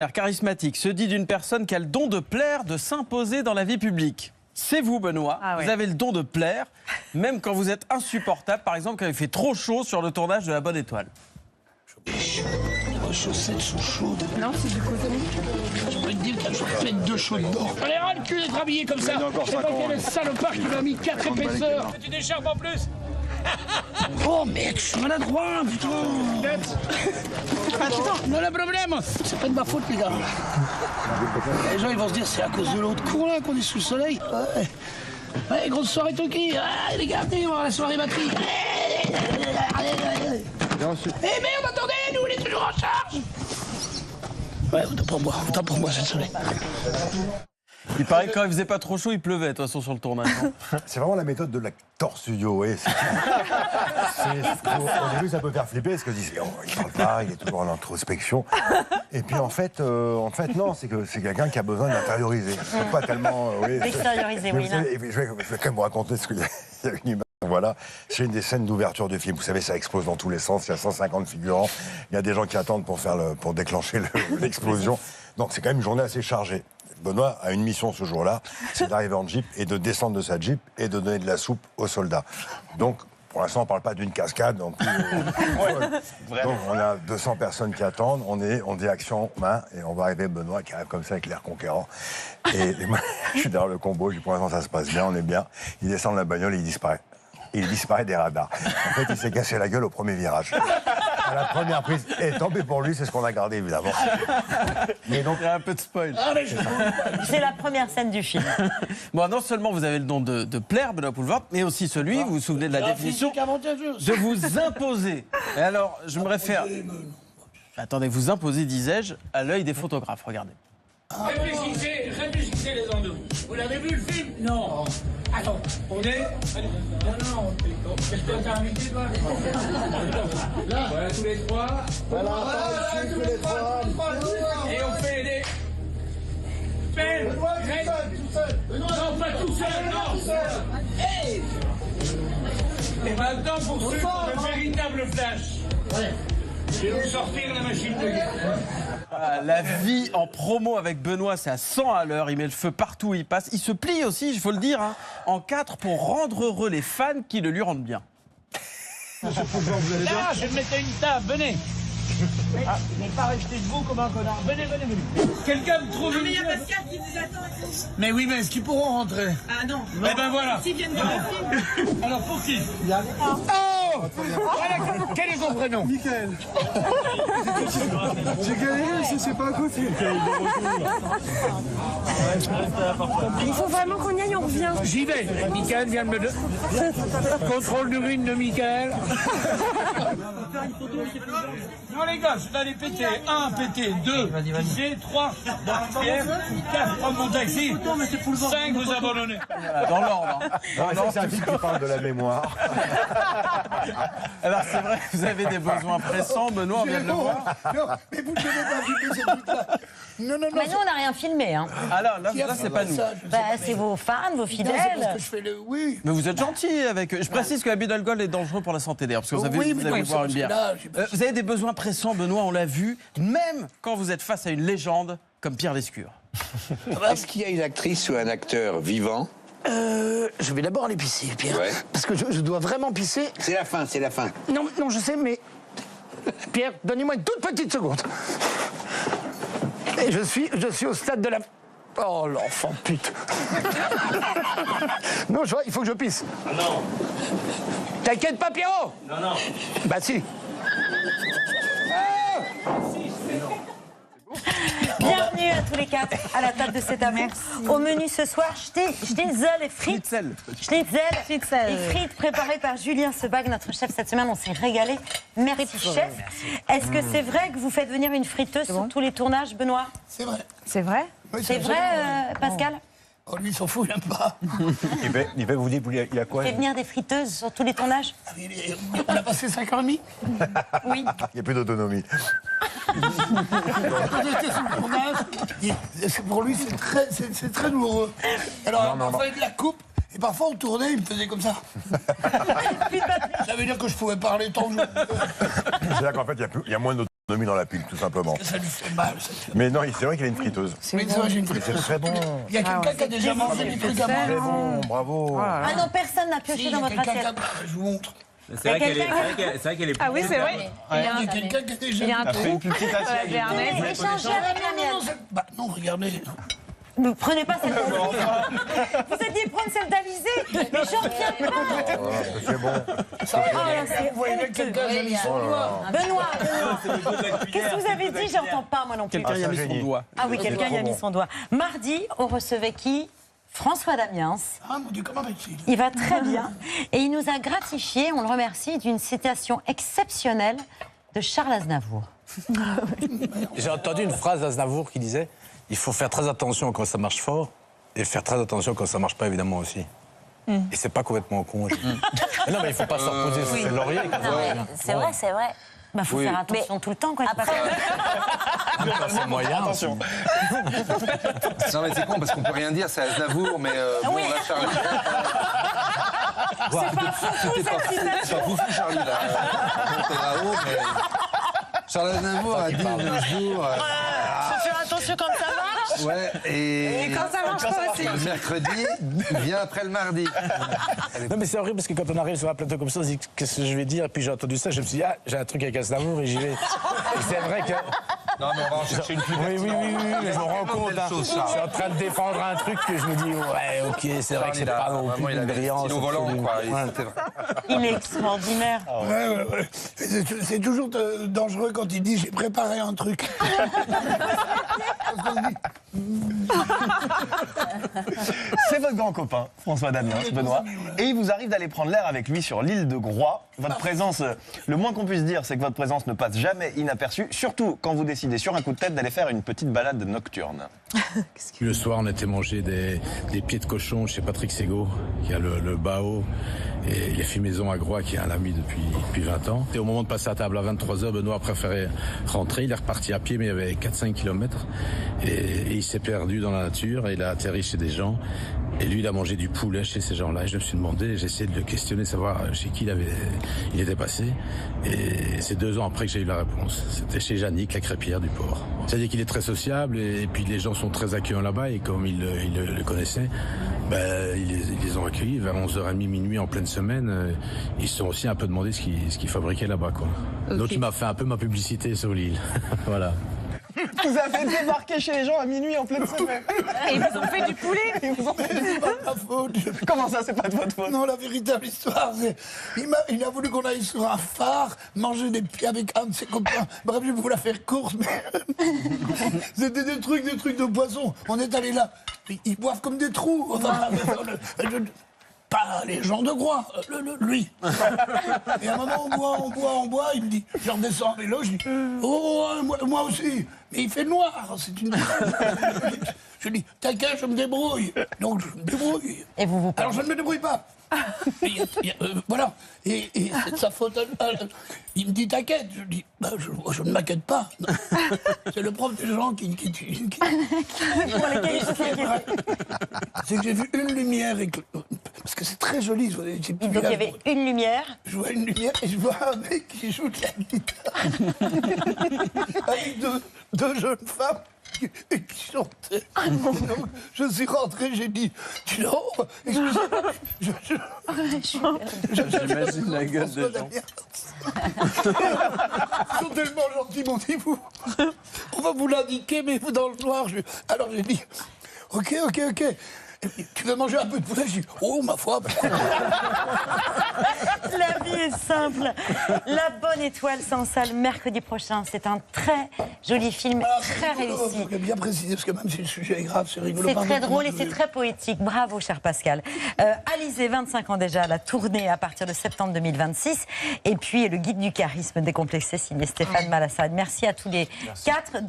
Charismatique se dit d'une personne qui a le don de plaire, de s'imposer dans la vie publique. C'est vous, Benoît. Ah ouais. Vous avez le don de plaire, même quand vous êtes insupportable. Par exemple, quand il fait trop chaud sur le tournage de La Bonne Étoile. Les chaussettes sont chaudes. Non, c'est du coton. Je peux te dire qu'elles sont pleines de chaud dedans. On les ras le cul d'être habillés comme ça. C'est pas quel salopard qui m'a mis 4 épaisseurs. C'est une écharpe en plus. Oh mec, je suis maladroit, putain. On a le problème. C'est pas de ma faute, les gars. Les gens, ils vont se dire, c'est à cause de l'autre con là qu'on est sous le soleil. Ouais, grosse soirée Toki. Ah, les gars, venez voir la soirée batterie. Eh merde, attendez, nous, on est toujours en charge. Ouais, autant pour moi, c'est le soleil. Il paraît que quand il faisait pas trop chaud, il pleuvait, de toute façon, sur le tournage. C'est vraiment la méthode de l'acteur studio, oui. Au début, ça peut faire flipper, parce que il parle pas, il est toujours en introspection. Et puis en fait non, c'est que c'est quelqu'un qui a besoin d'intérioriser. C'est pas tellement... Extérioriser, oui. Je vais quand même vous raconter ce qu'il y a une image. Voilà, c'est une des scènes d'ouverture du film. Vous savez, ça explose dans tous les sens. Il y a 150 figurants. Il y a des gens qui attendent pour déclencher l'explosion. Donc c'est quand même une journée assez chargée. Benoît a une mission ce jour-là, c'est d'arriver en Jeep et de descendre de sa Jeep et de donner de la soupe aux soldats. Donc, pour l'instant, on ne parle pas d'une cascade. Donc on a 200 personnes qui attendent. On dit action, main, et on va arriver Benoît qui arrive comme ça avec l'air conquérant. Et moi, je suis derrière le combo. Je dis, pour l'instant, ça se passe bien, on est bien. Il descend de la bagnole et il disparaît. Il disparaît des radars. En fait, il s'est cassé la gueule au premier virage. À la première prise. Et tant pis pour lui, c'est ce qu'on a gardé, évidemment. Mais donc, il y a un peu de spoil. C'est la première scène du film. Bon, non seulement vous avez le don de plaire, Benoît Poelvoort, mais aussi celui, vous vous souvenez de la définition, de vous imposer. Et alors, je me réfère... Attendez, vous imposez, disais-je, à l'œil des photographes. Regardez. Réfléchissez les endeux. Vous l'avez vu le film? Non. Attends, on est... Non, je peux t'inviter, toi. Là, voilà tous les trois. Voilà, tous les trois. Et on fait des... Ben, tout seul. Non, pas tout seul, non. Hey. Et maintenant, pour ceux qui ont le véritable flash, je vais vous sortir la machine de guerre. Ah, la vie en promo avec Benoît, c'est à 100 à l'heure. Il met le feu partout où il passe. Il se plie aussi, il faut le dire, en 4 pour rendre heureux les fans qui le lui rendent bien. Là, je vais me mettre à une table, venez. Ah, il n'est pas resté debout comme un connard. Venez. Quelqu'un me trouve une... Mais il y a Pascal qui vous attend. Mais oui, mais est-ce qu'ils pourront rentrer? Ah non. Eh ben voilà. S'ils viennent voir le film. Alors pour qui? Oh, quel est ton prénom? Michael. J'ai galéré, je sais pas à côté. Il faut vraiment qu'on y aille, on revient. J'y vais. Michael vient de me... Contrôle d'urine de Michael. Non les gars, je vais aller péter. 1, péter. 2, pisser. 3, Pierre. 4, prendre mon taxi. 5, vous abandonner. Dans l'ordre. C'est un film qui parle de la mémoire. Alors c'est vrai, vous avez des besoins pressants, Benoît, on vient de le voir. Non, mais vous ne devez pas filmer cette truc-là. Non. Mais nous, on n'a rien filmé. Hein. Ah là c'est pas nous. Bah, c'est vos fans, vos fidèles. C'est parce que je fais le... Oui. Mais vous êtes gentil avec eux. Je précise que l'abus d'alcool est dangereux pour la santé d'ailleurs, parce que vous avez boire une bière. Vous avez des besoins pressants, Benoît, on l'a vu, même quand vous êtes face à une légende comme Pierre Lescure. Est-ce qu'il y a une actrice ou un acteur vivant? Je vais d'abord aller pisser, Pierre. Ouais. Parce que je dois vraiment pisser. C'est la fin, c'est la fin. Non, je sais, mais... Pierre, donnez-moi une toute petite seconde. Et je suis au stade de la... Oh, l'enfant de pute. Non, il faut que je pisse. Non. T'inquiète pas, Pierrot. Non. Bah si. Bienvenue à tous les 4 à la table de cet amour. Au menu ce soir, schnitzel et frites. Schnitzel et frites préparées par Julien Sebag, notre chef cette semaine. On s'est régalé. Merci, chef. Est-ce que c'est vrai que vous faites venir une friteuse sur tous les tournages, Benoît? C'est vrai. C'est vrai? Oui, C'est vrai, Pascal? Oh, lui, il s'en fout, il n'aime pas. Il va vous dire, il a quoi? Fait venir des friteuses sur tous les tournages? On a passé 5h30. Oui. Il n'y a plus d'autonomie. Quand j'étais sur le tournage, pour lui, c'est très douloureux. Alors, parfois, il la coupe. Et parfois, on tournait, il me faisait comme ça. Ça veut dire que je pouvais parler tant que je... C'est-à-dire qu'en fait, il y a moins d'autonomie. On l'a mis dans la pile, tout simplement. Ça lui fait mal. Mais non, c'est vrai qu'il a une friteuse. Mais c'est vrai, j'ai une C'est friteuse. très bon. Il y a quelqu'un qui a déjà mangé des trucs à Très manger. bon, bravo. Ah non, personne n'a pioché Si, dans il y a votre quelqu'un assiette. qui a- Je vous montre. C'est vrai qu'elle est. Ah oui, c'est vrai. Il y a quelqu'un qui a déjà... Il y a un Ça fait une trou. plus petite assiette. Béarnaise. Échangez avec la mienne. Bah non, regardez. Ne prenez pas celle d'Alizé. Vous alliez prendre celle d'Alizé, mais j'en reviens pas. Oh, c'est bon. Ça va, c'est vous voyez bien que quelqu'un a mis son doigt. Benoît, qu'est-ce que vous avez dit? J'entends pas, moi non plus. Quelqu'un y a mis son doigt. Ah oui, quelqu'un y a mis son doigt. Mardi, on recevait qui? François Damiens. Ah mon Dieu, comment va-t-il? Il va très bien. Et il nous a gratifié, on le remercie, d'une citation exceptionnelle de Charles Aznavour. J'ai entendu une phrase d'Aznavour qui disait « Il faut faire très attention quand ça marche fort et faire très attention quand ça marche pas, évidemment, aussi. Et c'est pas complètement con. Mais non, mais il faut pas se reposer sur ses lauriers. C'est vrai, c'est vrai. Bah, faut faire attention tout le temps, quoi. C'est moyen. Attention. Non, mais c'est con parce qu'on peut rien dire, c'est Aznavour, mais bon, Oui. là, Charlie. C'est pas fou, C'est pas fou, Charlie, là. T'es là-haut, mais. Charles Aznavour a dit un jour. Faut faire attention quand ça marche. Ouais, et Quand ça marche pas aussi. le mercredi vient après le mardi. Non, mais c'est horrible parce que quand on arrive sur un plateau comme ça, on se dit qu'est-ce que je vais dire. Et puis j'ai entendu ça, je me suis dit, ah, j'ai un truc avec Aznavour et j'y vais. Et c'est vrai que. Non, mais on va en chercher une plus Oui, mais je me rends compte. Hein, je suis en train de défendre un truc que je me dis, ouais, ok, c'est vrai que c'est pas non plus une brillance. stylo volant, quoi. Il est extraordinaire. Ouais. C'est toujours dangereux quand il dit j'ai préparé un truc. C'est votre grand copain, François Damiens, Benoît. Et il vous arrive d'aller prendre l'air avec lui sur l'île de Groix. Votre présence, le moins qu'on puisse dire, c'est que votre présence ne passe jamais inaperçue, surtout quand vous décidez sur un coup de tête d'aller faire une petite balade nocturne. Le soir, on était manger des pieds de cochon chez Patrick Ségaud, qui a le Bao, et les Fumaisons à Groix, qui est un ami depuis 20 ans. Et au moment de passer à table à 23h, Benoît a préféré rentrer. Il est reparti à pied, mais il y avait 4-5 km. Et il s'est perdu dans la nature, et il a atterri chez des gens. Et lui, il a mangé du poulet chez ces gens-là. Et je me suis demandé, j'ai essayé de le questionner, savoir chez qui il était passé. Et c'est 2 ans après que j'ai eu la réponse. C'était chez Yannick, la crêpière du port. C'est-à-dire qu'il est très sociable, et puis les gens sont très accueillants là-bas. Et comme il le connaissait, ils les ont accueillis vers 11h30, minuit en pleine semaine. Ils se sont aussi un peu demandé ce qu'ils fabriquaient là-bas, quoi. Okay. Donc il m'a fait un peu ma publicité sur l'île. Voilà. Vous avez débarqué chez les gens à minuit en pleine semaine. Et ils vous ont fait du poulet. C'est pas de ma faute. Comment ça, c'est pas de votre faute? Non, la véritable histoire, c'est... Il a voulu qu'on aille sur un phare, manger des pieds avec un de ses copains. Bref, je vais vous la faire courte, mais... C'était des trucs de poisson. On est allé là. Ils boivent comme des trous. Enfin, pas les gens de Groix, lui. Et à un moment, on boit, il me dit, je redescends en vélo, je dis, oh, moi aussi. Mais il fait noir, c'est une... Je dis, t'inquiète, je me débrouille. Donc je me débrouille. Et vous Alors je ne me débrouille pas. Voilà. Et c'est de sa faute. Il me dit, t'inquiète. Je dis, je ne m'inquiète pas. C'est le prof des gens qui... Pour lesquels il faut s'inquiéter. C'est que j'ai vu une lumière, parce que c'est très joli. Donc il y avait une lumière. Je vois une lumière et je vois un mec qui joue de la guitare. Avec deux jeunes femmes qui chantaient. Donc, je suis rentré, j'ai dit, non, excusez-moi, J'imagine la gueule des gens. Ils sont tellement gentils, m'ont dit, on va vous l'indiquer, mais vous dans le noir. Alors j'ai dit, ok. Tu veux manger un peu de poulet? Je dis, oh, ma foi. La vie est simple. La bonne étoile s'en salle mercredi prochain. C'est un très joli film, très réussi. Il faut bien préciser, parce que même si le sujet est grave, c'est rigolo. C'est très drôle et c'est très poétique. Bravo, cher Pascal. Alizé, 25 ans déjà, la tournée à partir de septembre 2026. Et puis, le guide du charisme décomplexé, signé Stéphane Malassade. Merci à tous les 4.